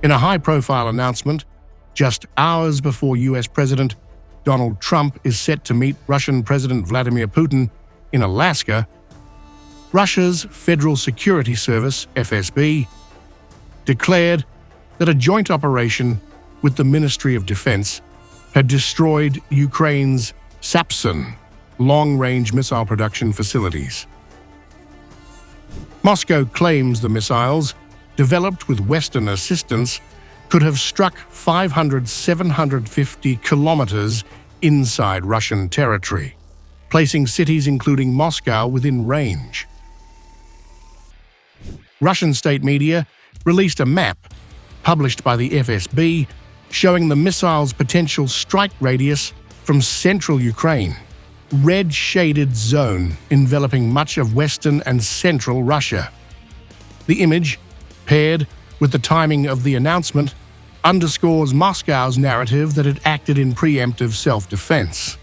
In a high-profile announcement, just hours before US President Donald Trump is set to meet Russian President Vladimir Putin in Alaska, Russia's Federal Security Service, FSB, declared that a joint operation with the Ministry of Defense had destroyed Ukraine's Sapsan long-range missile production facilities. Moscow claims the missiles, developed with Western assistance, could have struck 750 kilometers inside Russian territory, placing cities including Moscow within range. Russian state media released a map published by the FSB showing the missile's potential strike radius from central Ukraine, red-shaded zone enveloping much of western and central Russia. The image, paired with the timing of the announcement, underscores Moscow's narrative that it acted in preemptive self-defense.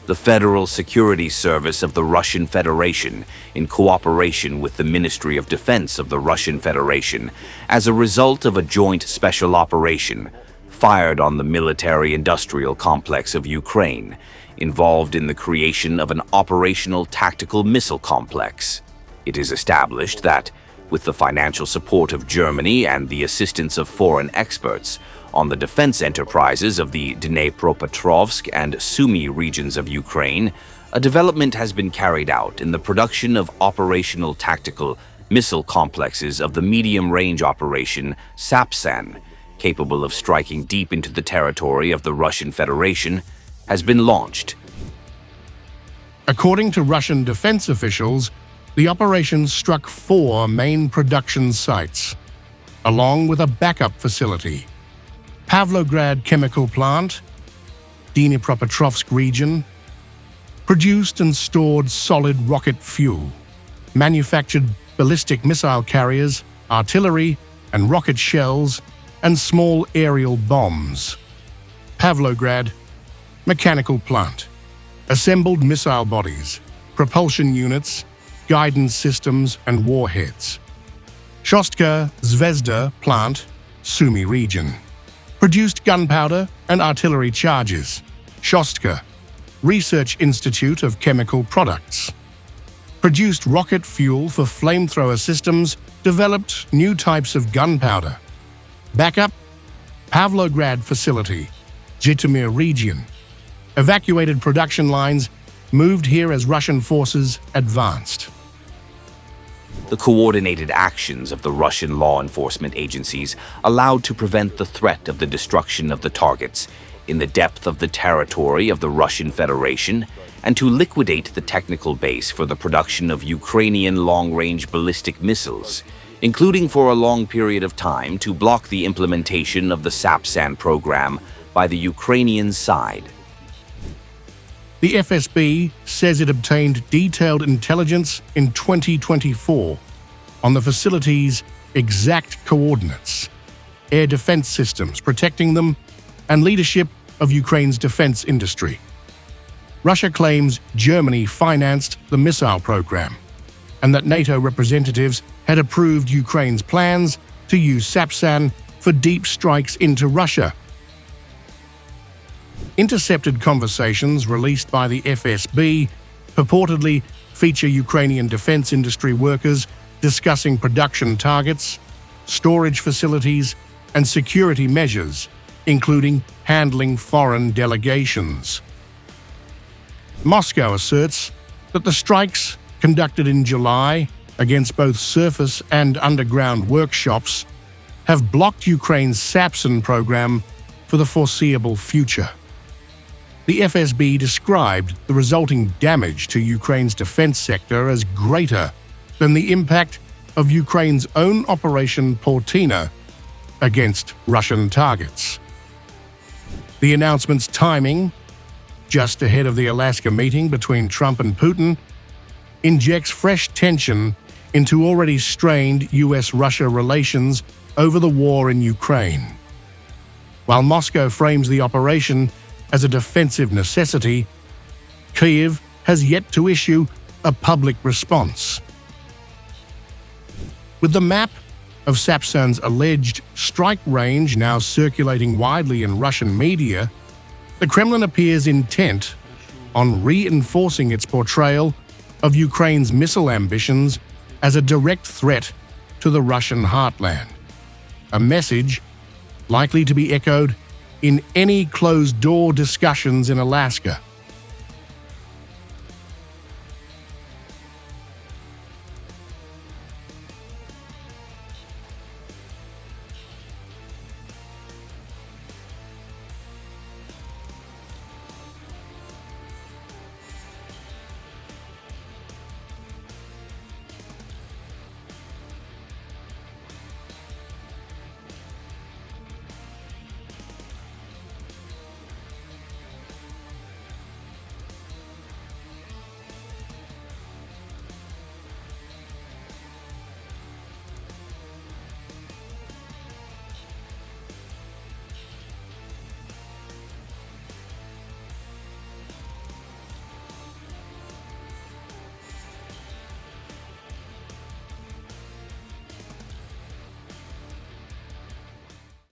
The Federal Security Service of the Russian Federation, in cooperation with the Ministry of Defense of the Russian Federation, as a result of a joint special operation, fired on the military-industrial complex of Ukraine, involved in the creation of an operational tactical missile complex. It is established that, with the financial support of Germany and the assistance of foreign experts, on the defense enterprises of the Dnipropetrovsk and Sumy regions of Ukraine, a development has been carried out in the production of operational tactical missile complexes of the medium-range operation Sapsan, capable of striking deep into the territory of the Russian Federation, has been launched. According to Russian defense officials, the operation struck 4 main production sites, along with a backup facility: Pavlograd Chemical Plant, Dnipropetrovsk region, produced and stored solid rocket fuel, manufactured ballistic missile carriers, artillery and rocket shells, and small aerial bombs. Pavlograd Mechanical Plant, assembled missile bodies, propulsion units, guidance systems and warheads. Shostka Zvezda Plant, Sumy region, produced gunpowder and artillery charges. Shostka Research Institute of Chemical Products, produced rocket fuel for flamethrower systems, developed new types of gunpowder. Backup Pavlograd Facility, Zhytomyr region, evacuated production lines, moved here as Russian forces advanced. The coordinated actions of the Russian law enforcement agencies allowed to prevent the threat of the destruction of the targets in the depth of the territory of the Russian Federation and to liquidate the technical base for the production of Ukrainian long-range ballistic missiles, including for a long period of time to block the implementation of the Sapsan program by the Ukrainian side. The FSB says it obtained detailed intelligence in 2024 on the facility's exact coordinates, air defense systems protecting them, and leadership of Ukraine's defense industry. Russia claims Germany financed the missile program, and that NATO representatives had approved Ukraine's plans to use Sapsan for deep strikes into Russia. Intercepted conversations released by the FSB purportedly feature Ukrainian defense industry workers discussing production targets, storage facilities, and security measures, including handling foreign delegations. Moscow asserts that the strikes conducted in July against both surface and underground workshops have blocked Ukraine's Sapsan program for the foreseeable future. The FSB described the resulting damage to Ukraine's defense sector as greater than the impact of Ukraine's own Operation Portina against Russian targets. The announcement's timing, just ahead of the Alaska meeting between Trump and Putin, injects fresh tension into already strained US-Russia relations over the war in Ukraine. While Moscow frames the operation as a defensive necessity, Kyiv has yet to issue a public response. With the map of Sapsan's alleged strike range now circulating widely in Russian media, the Kremlin appears intent on reinforcing its portrayal of Ukraine's missile ambitions as a direct threat to the Russian heartland, a message likely to be echoed in any closed-door discussions in Alaska.